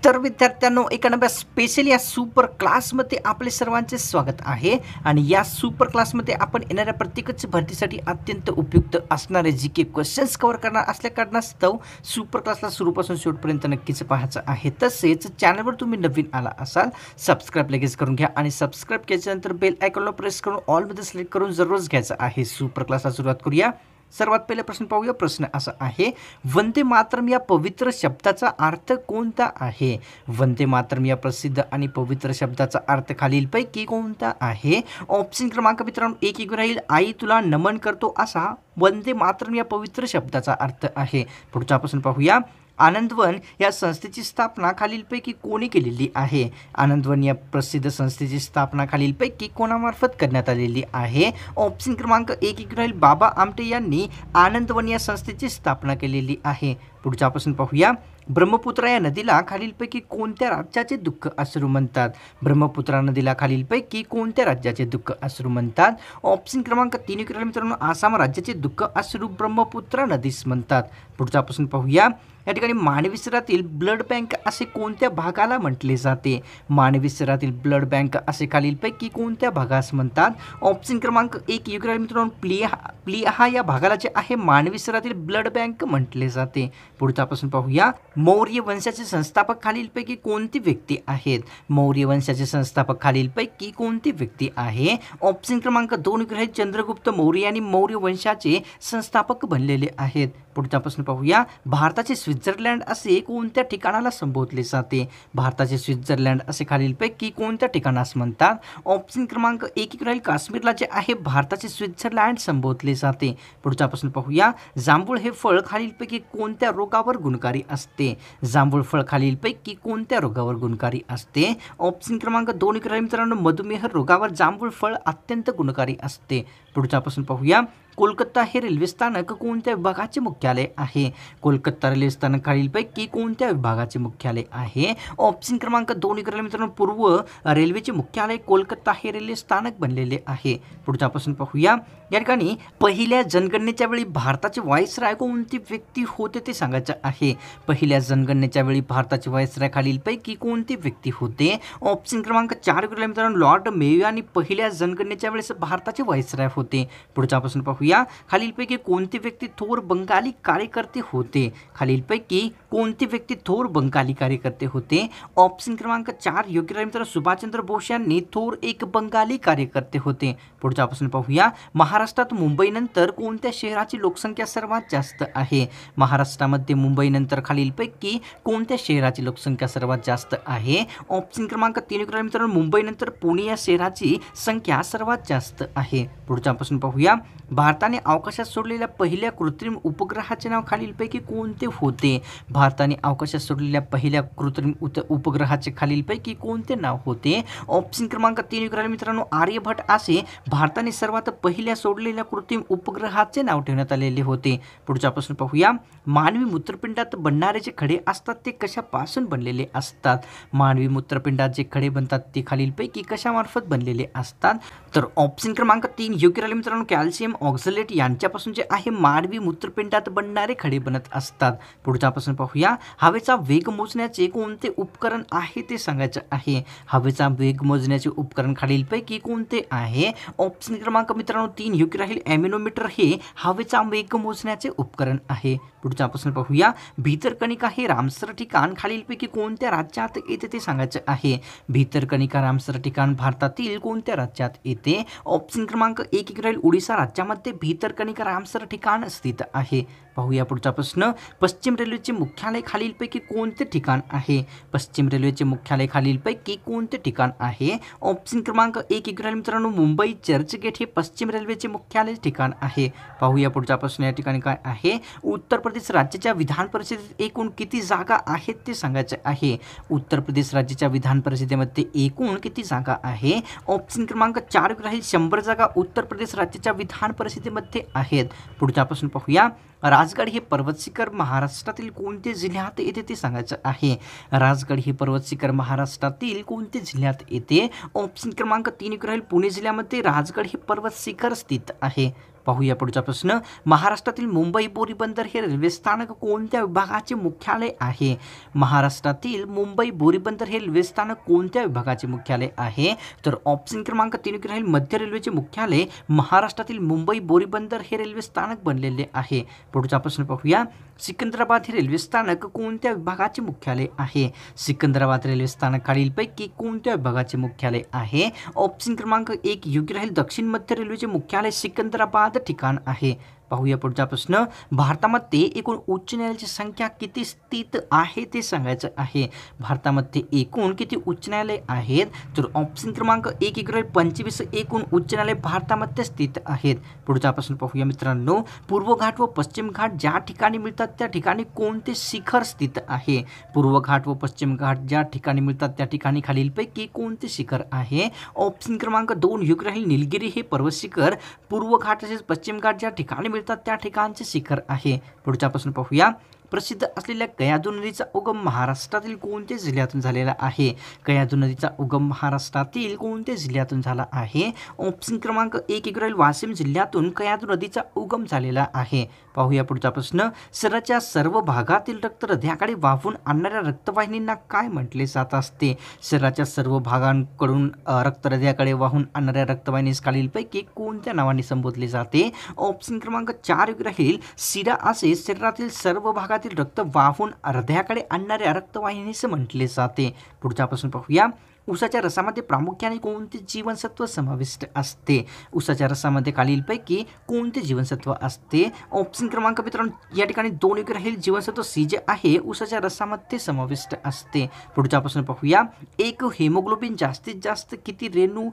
तर विद्यार्थ्यांनो एका नव्या स्पेशल या सुपर क्लासमध्ये आपले सर्वांचे स्वागत आहे। आणि या सुपर क्लासमध्ये आपण येणाऱ्या प्रत्येकच भरतीसाठी अत्यंत उपयुक्त असणारे जी के क्वेश्चन्स कव्हर करणार असल्या कारणास्तव सुपर क्लासला सुरूपासून शेवटपर्यंत नक्कीच पाहायचं आहे। तसेच चॅनलवर तुम्ही नवीन आला असाल सबस्क्राइब लगेच करून घ्या आणि सबस्क्राइब केल्यानंतर बेल आयकॉनला प्रेस करून ऑल मध्ये सिलेक्ट करून जरूरच घ्यायचं आहे। सुपर क्लासला सुरुवात करूया। सर्वात पहिले प्रश्न पाहूया। प्रश्न असा आहे, वंदे मातरम या पवित्र शब्दाचा अर्थ कोणता आहे? वंदे मातरम या प्रसिद्ध आणि पवित्र शब्दाचा अर्थ खालीलपैकी कोणता आहे? ऑप्शन क्रमांक मित्रांनो 1 एक राहील, आई तुला नमन करतो असा वंदे मातरम या पवित्र शब्दाचा अर्थ आहे। पुढचा प्रश्न पाहूया। आनंदवन या संस्थेची स्थापना खालीलपैकी कोणी केलेली आहे? आनंदवन या प्रसिद्ध संस्थेची स्थापना खालीलपैकी कोणामार्फत करण्यात आलेली आहे? ऑप्शन क्रमांक 1 एक राहील, बाबा आमटे यांनी आनंदवन या संस्थेची स्थापना केलेली आहे। पुढचा प्रश्न पाहूया। ब्रह्मपुत्रा या नदीला खालीलपैकी कोणत्या राज्याचे दुःख अश्रू म्हणतात? ब्रह्मपुत्रा नदीला खालीलपैकी कोणत्या राज्याचे दुःख अश्रू म्हणतात? ऑप्शन क्रमांक 3 एक राहील मित्रांनो, आसाम राज्याचे दुःख अश्रू ब्रह्मपुत्रा नदीस म्हणतात। पुढचा प्रश्न पाहूया। या ठिकाणी मानवी शरीरातील ब्लड बँक असे कोणत्या भागाला म्हटले जाते? मानवी शरीरातील ब्लड बँक असे खालीलपैकी कोणत्या भागास म्हणतात? ऑप्शन क्रमांक 1 एक राहील मित्रांनो, प्लिहा या भागाला जे आहे मानवी शरीरातील ब्लड बँक म्हटले जाते। पुढचा प्रश्न पाहूया। मौर्य वंशाचे संस्थापक खालीलपैकी कोणती व्यक्ती आहेत? मौर्य वंशाचे संस्थापक खालीलपैकी कोणती व्यक्ती आहे? ऑप्शन क्रमांक 2 एक राहील, चंद्रगुप्त मौर्य यांनी मौर्य वंशाचे संस्थापक बनलेले आहेत। पुढचा प्रश्न पाहूया। भारताचे स्वित्झर्लंड असे कोणत्या ठिकाणाला संबोधले जाते? भारताचे स्वित्झर्लंड असे खालीलपैकी कोणत्या ठिकाणास म्हणतात? ऑप्शन क्रमांक 1 एक राहील, काश्मीरला जे आहे भारताचे स्वित्झर्लंड संबोधले जाते। पुढचा प्रश्न पाहूया। जांभूळ हे फळ खालीलपैकी कोणत्या रोगावर गुणकारी असते? जांभूळ फळ खालीलपैकी कोणत्या रोगावर गुणकारी असते? ऑप्शन क्रमांक 2 एक राहील मित्रांनो, मधुमेह रोगावर जांभूळ फळ अत्यंत गुणकारी असते। पुढचा प्रश्न पाहूया। कोलकाता हे रेल्वे स्थानक कोणत्या विभागाचे मुख्यालय आहे? कोलकाता रेल्वे स्थानक खालीलपैकी कोणत्या विभागाचे मुख्यालय आहे? ऑप्शन क्रमांक 2 एक राहील मित्रांनो, पूर्व रेल्वेचे मुख्यालय कोलकाता हे रेल्वे स्थानक बनलेले आहे। पुढचा प्रश्न पाहूया। या ठिकाणी पहिल्या जनगणनेच्या वेळी भारताचे व्हाईसराय कोणती व्यक्ती होते ते सांगायचं आहे। पहिल्या जनगणनेच्या वेळी भारताचे व्हाईसराय खालीलपैकी कोणती व्यक्ती होते? ऑप्शन क्रमांक 4 एक राहील मित्रांनो, लॉर्ड मेयो यांनी पहिल्या जनगणनेच्या वेळेस भारताचे व्हाईसराय होते। पुढचा प्रश्न पाहूया। खालीलपैकी कोणती व्यक्ती थोर बंगाली कार्यकर्ते होते? खालीलपैकी कोणती व्यक्ती थोर बंगाली कार्यकर्ते होते? ऑप्शन क्रमांक 4 योग्य राहील मित्रांनो, सुभाषचंद्र बोस यांनी थोर एक बंगाली कार्यकर्ते होते। पुढचा प्रश्न पाहूया। महाराष्ट्रात मुंबईनंतर कोणत्या शहराची लोकसंख्या सर्वात जास्त आहे? महाराष्ट्रामध्ये मुंबईनंतर खालीलपैकी कोणत्या शहराची लोकसंख्या सर्वात जास्त आहे? ऑप्शन क्रमांक 3 एक राहील मित्रांनो, मुंबईनंतर पुणे या शहराची संख्या सर्वात जास्त आहे। पुढचा प्रश्न पाहूया। भारताने अवकाशात सोडलेल्या पहिल्या कृत्रिम उपग्रहाचे नाव खालीलपैकी कोणते होते? भारताने अवकाशात सोडलेल्या पहिल्या कृत्रिम उपग्रहाचे खालीलपैकी कोणते नाव होते? ऑप्शन क्रमांक 3 एक राहील मित्रांनो, आर्यभट्ट असे भारताने सर्वात पहिल्या सोडलेल्या कृत्रिम उपग्रहाचे नाव ठेवण्यात आलेले होते। पुढचा प्रश्न पाहूया। मानवी मूत्रपिंडात बनणारे जे खडे असतात ते कशापासून बनलेले असतात? मानवी मूत्रपिंडात जे खडे बनतात ते खालीलपैकी कशामार्फत बनलेले असतात? तर ऑप्शन क्रमांक 3 योग्य राहील मित्रांनो, कॅल्शियम ऑक्झलेट यांच्यापासून जे आहे मानवी मूत्रपिंडात बनणारे खडे बनत असतात। पुढचा प्रश्न पाहूया। हवेचा वेग मोजण्याचे कोणते उपकरण आहे ते सांगायचं आहे। हवेचा वेग मोजण्याचे उपकरण खालीलपैकी कोणते आहे? ऑप्शन क्रमांक मित्रांनो 3 योग्य राहील, ॲमोनोमीटर हे हवेचा वेग मोजण्याचे उपकरण आहे। पुढचा प्रश्न पाहूया। भितरकणिका हे रामसर ठिकाण खालीलपैकी कोणत्या राज्यात येते ते सांगायचं आहे। भितरकणिका रामसर ठिकाण भारतातील कोणत्या राज्यात येते? ऑप्शन क्रमांक 1 एक राहील, ओडिशा राज्यामध्ये भितरकणिका रामसर ठिकाण स्थित आहे। पाहूया पुढचा प्रश्न। पश्चिम रेल्वेचे मुख्यालय खालीलपैकी कोणते ठिकाण आहे? पश्चिम रेल्वेचे मुख्यालय खालीलपैकी कोणते ठिकाण आहे? ऑप्शन क्रमांक 1 एक राहील मित्रांनो, मुंबई चर्चगेट हे पश्चिम रेल्वेचे मुख्यालय ठिकाण आहे। पाहूया पुढचा प्रश्न। या ठिकाणी काय आहे? उत्तर प्रदेश राज्याच्या विधान परिषदेत एकूण किती जागा आहेत ते सांगायचे आहे। उत्तर प्रदेश राज्याच्या विधान परिषदेमध्ये एकूण किती जागा आहे? ऑप्शन क्रमांक 4 राहील, 100 जागा उत्तर प्रदेश राज्याच्या विधान परिषदेमध्ये आहेत। पुढचा प्रश्न पाहूया। राजगड हे पर्वत शिखर महाराष्ट्रातील कोणत्या जिल्ह्यात येते ते सांगायचं आहे। राजगड हे पर्वत शिखर महाराष्ट्रातील कोणत्या जिल्ह्यात येते? ऑप्शन क्रमांक 3 राहील, पुणे जिल्ह्यामध्ये राजगड हे पर्वत शिखर स्थित आहे। पाहूया पुढचा प्रश्न, महाराष्ट्रातील मुंबई बोरी बंदर हे रेल्वे स्थानक कोणत्या विभागाचे मुख्यालय आहे? महाराष्ट्रातील मुंबई बोरी बंदर हे रेल्वे स्थानक कोणत्या विभागाचे मुख्यालय आहे? तर ऑप्शन क्रमांक 3 राहील मध्य रेल्वेचे मुख्यालय महाराष्ट्रातील मुंबई बोरी बंदर हे रेल्वे स्थानक बनलेले आहे. पुढचा प्रश्न पाहूया, सिकंदराबाद हे रेल्वे स्थानक कोणत्या विभागाचे मुख्यालय आहे? सिकंदराबाद रेल्वे स्थानक खालीलपैकी कोणत्या विभागाचे मुख्यालय आहे? ऑप्शन क्रमांक 1 योग्य राहील दक्षिण मध्य रेल्वेचे मुख्यालय सिकंदराबाद ठिकाण आहे. पाहूया पुढचा प्रश्न, भारतामध्ये एकूण उच्च न्यायालयाची संख्या किती स्थित आहे ते सांगायचं आहे. भारतामध्ये एकूण किती उच्च न्यायालय आहेत? तर ऑप्शन क्रमांक 1 योग्य राहील 25 एकूण उच्च न्यायालय भारतामध्ये स्थित आहेत. पुढचा प्रश्न पाहूया मित्रांनो, पूर्व घाट व पश्चिम घाट ज्या ठिकाणी मिळतात त्या ठिकाणी कोणते शिखर स्थित आहे? पूर्व घाट व पश्चिम घाट ज्या ठिकाणी मिळतात त्या ठिकाणी खालीलपैकी कोणते शिखर आहे? ऑप्शन क्रमांक 2 योग्य राहील निलगिरी हे पर्वत शिखर पूर्व घाट तसेच पश्चिम घाट ज्या ठिकाणी मिळतात त्या ठिकाणचे शिखर आहे. पुढचा प्रश्न पाहूया, प्रसिद्ध असलेल्या कयाधू नदीचा उगम महाराष्ट्रातील कोणत्या जिल्ह्यातून झालेला आहे? कयाधू नदीचा उगम महाराष्ट्रातील कोणत्या जिल्ह्यातून झाला आहे? ऑप्शन क्रमांक 1 योग्य राहील वाशिम जिल्ह्यातून कयाधू नदीचा उगम झालेला आहे. पाहूया पुढचा प्रश्न, शरीराच्या सर्व भागातील रक्त हृदयाकडे वाहून आणणाऱ्या रक्तवाहिनींना काय म्हटले जात असते? शरीराच्या सर्व भागांकडून रक्त हृदयाकडे वाहून आणणाऱ्या रक्तवाहिनीस खालीलपैकी कोणत्या नावाने संबोधले जाते? ऑप्शन क्रमांक 4 योग्य राहील शिरा असे शरीरातील सर्व भागातील रक्त वाहून हृदयाकडे आणणाऱ्या रक्तवाहिनीस म्हटले जाते. पुढचा प्रश्न पाहूया, ऊसाच्या रसामध्ये प्रामुख्याने कोणते जीवनसत्व समाविष्ट असते? ऊसाच्या रसामध्ये खालीलपैकी कोणते जीवनसत्व असते? ऑप्शन क्रमांक मित्रांनो या ठिकाणी 2 योग्य राहील जीवनसत्व सी जे आहे ऊसाच्या रसामध्ये समाविष्ट असते. पुढचा प्रश्न पाहूया, एक हेमोग्लोबिन जास्तीत जास्त किती रेणू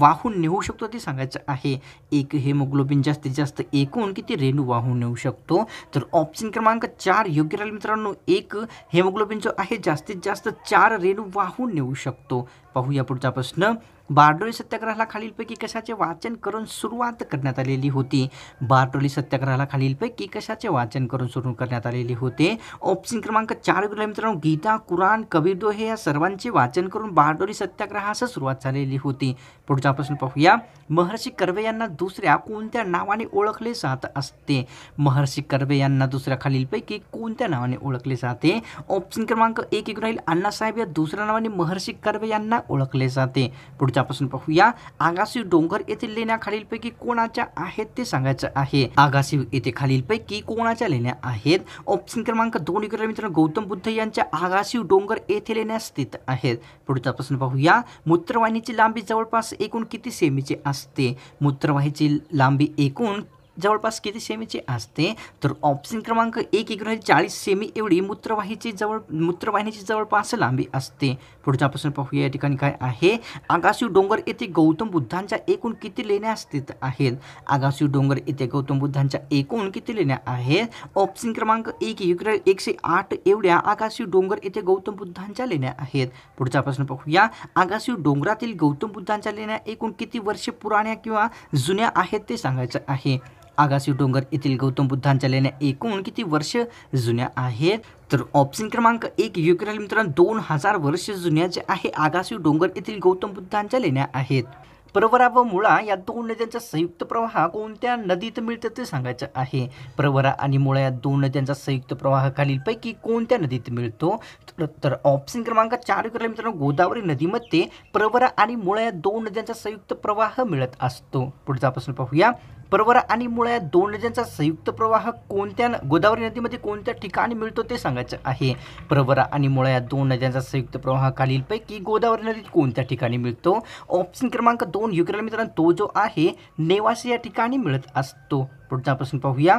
वाहून नेऊ शकतो ते सांगायचं आहे. एक हेमोग्लोबिन जास्तीत जास्त एकूण किती रेणू वाहून नेऊ शकतो? तर ऑप्शन क्रमांक 4 योग्य राहील मित्रांनो, एक हेमोग्लोबिन जो आहे जास्तीत जास्त 4 रेणू वाहून नेऊ शकतो. पाहूया पुढचा प्रश्न, बारडोली सत्याग्रहाला खालीलपैकी कशाचे वाचन करून सुरुवात करण्यात आलेली होती? बारडोली सत्याग्रहाला खालीलपैकी कशाचे वाचन करून सुरू करण्यात आलेले होते? ऑप्शन क्रमांक 4 मित्रांनो गीता, कुराण, कबीरदोहे या सर्वांचे वाचन करून बारडोली सत्याग्रहास सुरुवात झालेली होती. पुढचा प्रश्न पाहूया, महर्षी कर्वे यांना दुसऱ्या कोणत्या नावाने ओळखले जात असते? महर्षी कर्वे यांना दुसऱ्या खालीलपैकी कोणत्या नावाने ओळखले जाते? ऑप्शन क्रमांक 1 राहील अण्णासाहेब या दुसऱ्या नावाने महर्षी कर्वे यांना ओळखले जाते. पुढचा प्रश्न पाहूया, आगासिव डोंगर येथील लेण्या खालीलपैकी कोणाच्या आहेत ते सांगायचं आहे. आगासिव येथे खालीलपैकी कोणाच्या लेण्या आहेत? ऑप्शन क्रमांक 2 मित्रांनो गौतम बुद्ध यांच्या आगासिव डोंगर येथे लेण्या स्थित आहेत. पुढचा प्रश्न पाहूया, मूत्रवाहिनीची लांबी जवळपास एकूण किती सेमीची असते? मूत्रवाहिनीची लांबी एकूण जवळपास किती सेमीची असते? तर ऑप्शन क्रमांक 1 40 सेमी एवढी मूत्रवाहिनीची जवळपास लांबी असते. पुढचा प्रश्न पाहूया, या ठिकाणी काय आहे? आगासिव डोंगर येथे गौतम बुद्धांच्या एकूण किती लेण्या स्थित आहेत? आगासिव डोंगर येथे गौतम बुद्धांच्या एकूण किती लेण्या आहेत? ऑप्शन क्रमांक 1 108 एवढ्या आगासिव डोंगर येथे गौतम बुद्धांच्या लेण्या आहेत. पुढचा प्रश्न पाहूया, आगासिव डोंगरातील गौतम बुद्धांच्या लेण्या एकूण किती वर्षे पुराण्या किंवा जुन्या आहेत ते सांगायचं आहे. आगासिव डोंगर येथील गौतम बुद्धांच्या लेण्या एकूण किती वर्ष जुन्या आहेत? तर ऑप्शन क्रमांक 1 योग्य राहील मित्रांनो 2000 वर्ष जुन्या जे आहे आगासिव डोंगर येथील गौतम बुद्धांच्या लेण्या आहेत. प्रवरा व मुळा या 2 नद्यांचा संयुक्त प्रवाह कोणत्या नदीत मिळतं ते सांगायचं आहे. प्रवरा आणि मुळा या 2 नद्यांचा संयुक्त प्रवाह खालीलपैकी कोणत्या नदीत मिळतो? तर ऑप्शन क्रमांक 4 मित्रांनो गोदावरी नदीमध्ये प्रवरा आणि मुळा या 2 नद्यांचा संयुक्त प्रवाह मिळत असतो. पुढचा प्रश्न पाहूया, प्रवरा आणि मुळा या 2 नद्यांचा संयुक्त प्रवाह कोणत्या गोदावरी नदीमध्ये कोणत्या ठिकाणी मिळतो ते सांगायचं आहे. प्रवरा आणि मुळा या 2 नद्यांचा संयुक्त प्रवाह खालीलपैकी गोदावरी नदीत कोणत्या ठिकाणी मिळतो? ऑप्शन क्रमांक 2 योग्य मित्रांनो तो जो आहे नेवासे या ठिकाणी मिळत असतो. पुढचा प्रश्न पाहूया,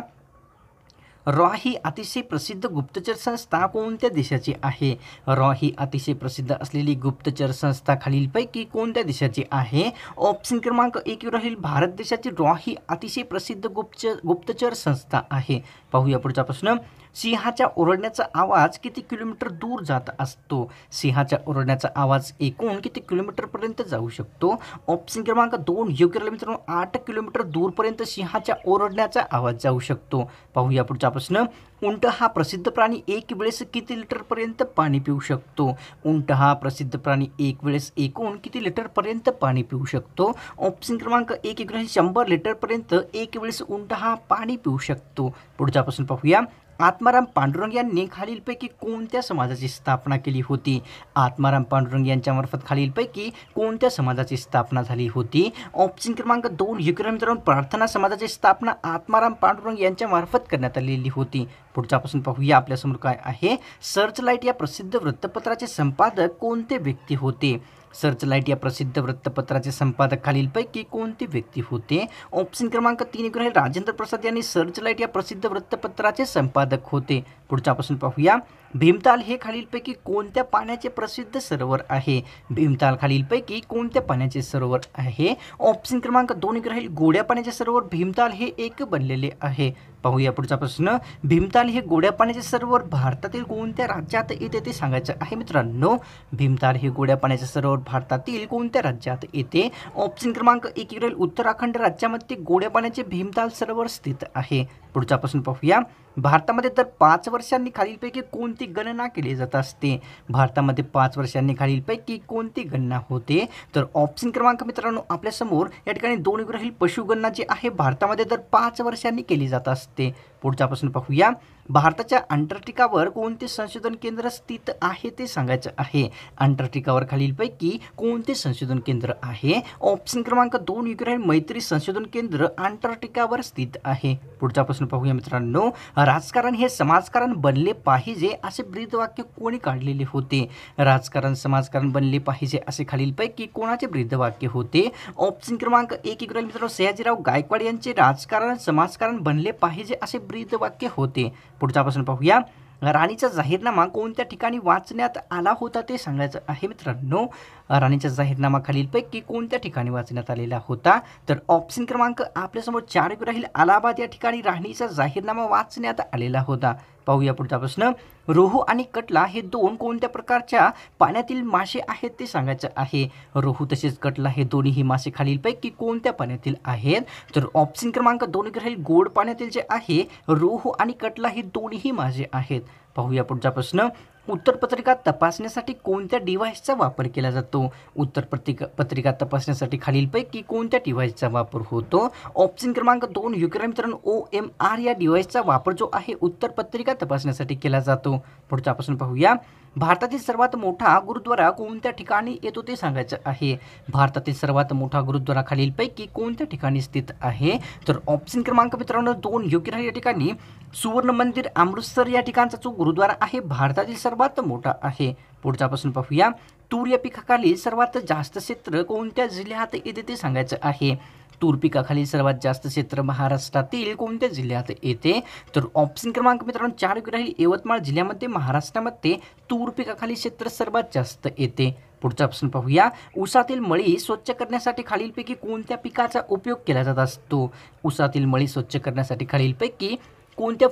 रॉ ही अतिशय प्रसिद्ध गुप्तचर संस्था कोणत्या देशाची आहे? रॉ ही अतिशय प्रसिद्ध असलेली गुप्तचर संस्था खालीलपैकी कोणत्या देशाची आहे? ऑप्शन क्रमांक 1 राहील भारत देशाची रॉ ही अतिशय प्रसिद्ध गुप्तचर संस्था आहे. पाहूया पुढचा प्रश्न, सिंहाच्या ओरडण्याचा आवाज किती किलोमीटर दूर जात असतो? सिंहाच्या ओरडण्याचा आवाज एकूण किती किलोमीटरपर्यंत जाऊ शकतो? ऑप्शन क्रमांक 2 योग्य राहिलं मित्रांनो, 8 किलोमीटर दूरपर्यंत सिंहाच्या ओरडण्याचा आवाज जाऊ शकतो. पाहूया पुढचा प्रश्न. उंट हा प्रसिद्ध प्राणी एक वेळेस किती लिटरपर्यंत पाणी पिऊ शकतो? उंट हा प्रसिद्ध प्राणी एक वेळेस एकूण किती लिटरपर्यंत पाणी पिऊ शकतो? ऑप्शन क्रमांक 1 योग्य राहील, 100 लिटरपर्यंत एक वेळेस उंट हा पाणी पिऊ शकतो. पुढचा प्रश्न पाहूया. आत्माराम पांडुरंग यांनी खालीलपैकी कोणत्या समाजाची स्थापना केली होती? आत्माराम पांडुरंग यांच्यामार्फत खालीलपैकी कोणत्या समाजाची स्थापना झाली होती? ऑप्शन क्रमांक 2 योग्य राहील मित्रांनो, प्रार्थना समाजाची स्थापना आत्माराम पांडुरंग यांच्यामार्फत करण्यात आलेली होती. पुढचा प्रश्न पाहूया आपल्यासमोर काय आहे. सर्चलाइट या प्रसिद्ध वृत्तपत्राचे संपादक कोणते व्यक्ती होते? सर्चलाइट या प्रसिद्ध वृत्तपत्राचे संपादक खालीलपैकी कोणती व्यक्ती होते? ऑप्शन क्रमांक 3 योग्य राहील, राजेंद्र प्रसाद यांनी सर्चलाइट या प्रसिद्ध वृत्तपत्राचे संपादक होते. पुढचा प्रश्न पाहूया. भीमताल हे खालीलपैकी कोणत्या पाण्याचे प्रसिद्ध सरोवर आहे? भीमताल खालीलपैकी कोणत्या पाण्याचे सरोवर आहे? ऑप्शन क्रमांक 2 योग्य राहील, गोड्या पाण्याचे सरोवर भीमताल हे एक बनलेले आहे. पाहूया पुढचा प्रश्न. भीमताल हे गोड्या पाण्याचे सरोवर भारतातील कोणत्या राज्यात येते ते सांगायचं आहे मित्रांनो. भीमताल हे गोड्या पाण्याचे सरोवर भारतातील कोणत्या राज्यात येते? ऑप्शन क्रमांक 1 राहील, उत्तराखंड राज्यामध्ये गोड्या पाण्याचे भीमताल सरोवर स्थित आहे. पुढचा प्रश्न पाहूया. भारतामध्ये दर 5 वर्षांनी खालीलपैकी कोणती गणना केली जात असते? भारतामध्ये 5 वर्षांनी खालीलपैकी कोणती गणना होते? तर ऑप्शन क्रमांक मित्रांनो आपल्यासमोर या ठिकाणी 2 योग्य राहील, पशुगणना जी आहे भारतामध्ये दर 5 वर्षांनी केली जात असते. पुढचा प्रश्न पाहूया. भारताच्या अंटार्क्टिकावर कोणते संशोधन केंद्र स्थित आहे ते सांगायचं आहे. अंटार्क्टिकावर खालीलपैकी कोणते संशोधन केंद्र आहे? ऑप्शन क्रमांक 2 योग्य राहील, मैत्री संशोधन केंद्र अंटार्क्टिकावर स्थित आहे. पुढचा प्रश्न पाहूया मित्रांनो. राजकारण हे समाजकारण बनले पाहिजे असे ब्रीदवाक्य कोणी काढलेले होते? राजकारण समाजकारण बनले पाहिजे असे खालीलपैकी कोणाचे ब्रीदवाक्य होते? ऑप्शन क्रमांक 1 योग्य राहील मित्रांनो, सयाजीराव गायकवाड यांचे राजकारण समाजकारण बनले पाहिजे असे ब्रीदवाक्य होते. पुढचा प्रश्न पाहूया. राणीचा जाहीरनामा कोणत्या ठिकाणी वाचण्यात आला होता ते सांगायचं आहे मित्रांनो. राणीचा जाहीरनामा खालीलपैकी कोणत्या ठिकाणी वाचण्यात आलेला होता? तर ऑप्शन क्रमांक आपल्यासमोर 4 राहील, अलाहाबाद या ठिकाणी राणीचा जाहीरनामा वाचण्यात आलेला होता. पाहूया पुढचा प्रश्न. रोहू आणि कटला हे 2 कोणत्या प्रकारच्या पाण्यातील मासे आहेत ते सांगायचं आहे. रोहू तसेच कटला हे दोन्ही मासे खालीलपैकी कोणत्या पाण्यातील आहेत? तर ऑप्शन क्रमांक 2 राहील, गोड पाण्यातील जे आहे रोहू आणि कटला हे दोन्ही मासे आहेत. पाहूया पुढचा प्रश्न. उत्तरपत्रिका तपासण्यासाठी कोणत्या डिव्हाइसचा वापर केला जातो? उत्तरपत्रिका तपासण्यासाठी खालीलपैकी कोणत्या डिव्हाइसचा वापर होतो? ऑप्शन क्रमांक 2 योग्य राहील मित्रांनो, OMR या डिव्हाइसचा वापर जो आहे उत्तरपत्रिका तपासण्यासाठी केला जातो. पुढचा प्रश्न पाहूया. भारतातील सर्वात मोठा गुरुद्वारा कोणत्या ठिकाणी येतो ते सांगायचं आहे. भारतातील सर्वात मोठा गुरुद्वारा खालीलपैकी कोणत्या ठिकाणी स्थित आहे? तर ऑप्शन क्रमांक मित्रांनो 2 योग्य राहील, या ठिकाणी सुवर्ण मंदिर अमृतसर या ठिकाणचा जो गुरुद्वारा आहे भारतातील सर्वात मोठा आहे. पुढचा प्रश्न पाहूया. तूर या पिकाखाली सर्वात जास्त क्षेत्र कोणत्या जिल्ह्यात येते ते सांगायचं आहे. तूर पिकाखाली सर्वात जास्त क्षेत्र महाराष्ट्रातील कोणत्या जिल्ह्यात येते? तर ऑप्शन क्रमांक मित्रांनो 4 योग्य राहील, यवतमाळ जिल्ह्यामध्ये महाराष्ट्रामध्ये तूर पिकाखाली क्षेत्र सर्वात जास्त येते. पुढचा प्रश्न पाहूया. ऊसातील मळी स्वच्छ करण्यासाठी खालीलपैकी कोणत्या पिकाचा उपयोग केला जात असतो? ऊसातील मळी स्वच्छ करण्यासाठी खालीलपैकी कोणत्या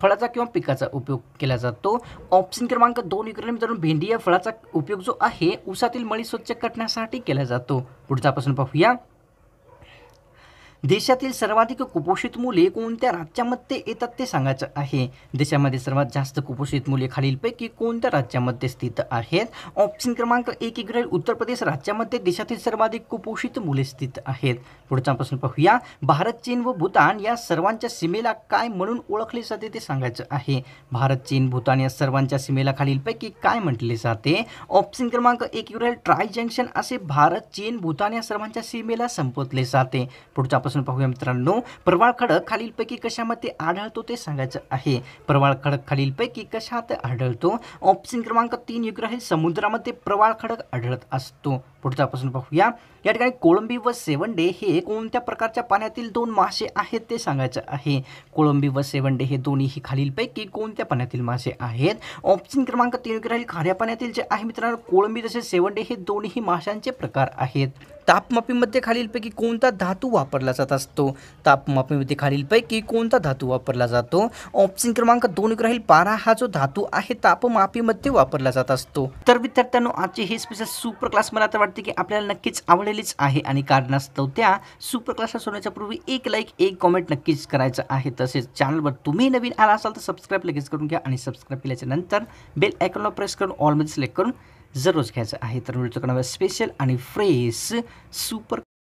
फळाचा किंवा पिकाचा उपयोग केला जातो? ऑप्शन क्रमांक 2 योग्य मित्रांनो, भेंडी या फळाचा उपयोग जो आहे ऊसातील मळी स्वच्छ करण्यासाठी केला जातो. पुढचा प्रश्न पाहूया. देशातील सर्वाधिक कुपोषित मुले कोणत्या राज्यामध्ये येतात ते सांगायचं आहे. देशामध्ये सर्वात जास्त कुपोषित मुले खालीलपैकी कोणत्या राज्यामध्ये स्थित आहेत? ऑप्शन क्रमांक 1 योग्य राहील, उत्तर प्रदेश राज्यामध्ये देशातील सर्वाधिक कुपोषित मुले स्थित आहेत. पुढचा प्रश्न पाहूया. भारत, चीन व भूतान या सर्वांच्या सीमेला काय म्हणून ओळखले जाते ते सांगायचं आहे. भारत, चीन, भूतान या सर्वांच्या सीमेला खालीलपैकी काय म्हटले जाते? ऑप्शन क्रमांक 1 योग्य राहील, ट्राय जंक्शन असे भारत, चीन, भूतान या सर्वांच्या सीमेला संबोधले जाते. पुढचा प्रश्न पाहूया मित्रांनो. प्रवाळ खडक खालीलपैकी कशामध्ये आढळतो ते सांगायचं आहे. प्रवाळ खडक खालीलपैकी कशात आढळतो? ऑप्शन क्रमांक 3 योग्य राहील, समुद्रामध्ये प्रवाळ खडक आढळत असतो. पुढचा प्रश्न पाहूया. या ठिकाणी कोळंबी व सेवंडे हे कोणत्या प्रकारच्या पाण्यातील 2 मासे आहेत ते सांगायचं आहे. कोळंबी व सेवंडे हे दोन्ही खालीलपैकी कोणत्या पाण्यातील मासे आहेत? ऑप्शन क्रमांक 3 योग्य राहील, खाऱ्या पाण्यातील जे आहे मित्रांनो कोळंबी तसेच सेवंडे हे दोन्ही माशांचे प्रकार आहेत. तापमापीमध्ये खालीलपैकी कोणता धातू वापरला जात असतो? तापमापीमध्ये खालीलपैकी कोणता धातू वापरला जातो? ऑप्शन क्रमांक 2 राहील पारा हा जो धातू आहे तापमापीमध्ये वापरला जात असतो. तर विद्यार्थ्यांनो आजचे हे स्पेशल सुपर क्लास मला तर वाटते की आपल्याला नक्कीच आवडलेलीच आहे आणि कारणास्तव त्या सुपर क्लासला सोडण्याच्या पूर्वी एक लाईक एक कमेंट नक्कीच करायचं आहे. तसेच चॅनलवर तुम्ही नवीन आला असाल तर सबस्क्राईब लगेच करून घ्या आणि सबस्क्राईब केल्याच्या नंतर बेल आयकॉनला प्रेस करून ऑलमध्ये सिलेक्ट करून जरूर घ्यायचं आहे. तर मिळतो का नव्या स्पेशल आणि फ्रेश सुपर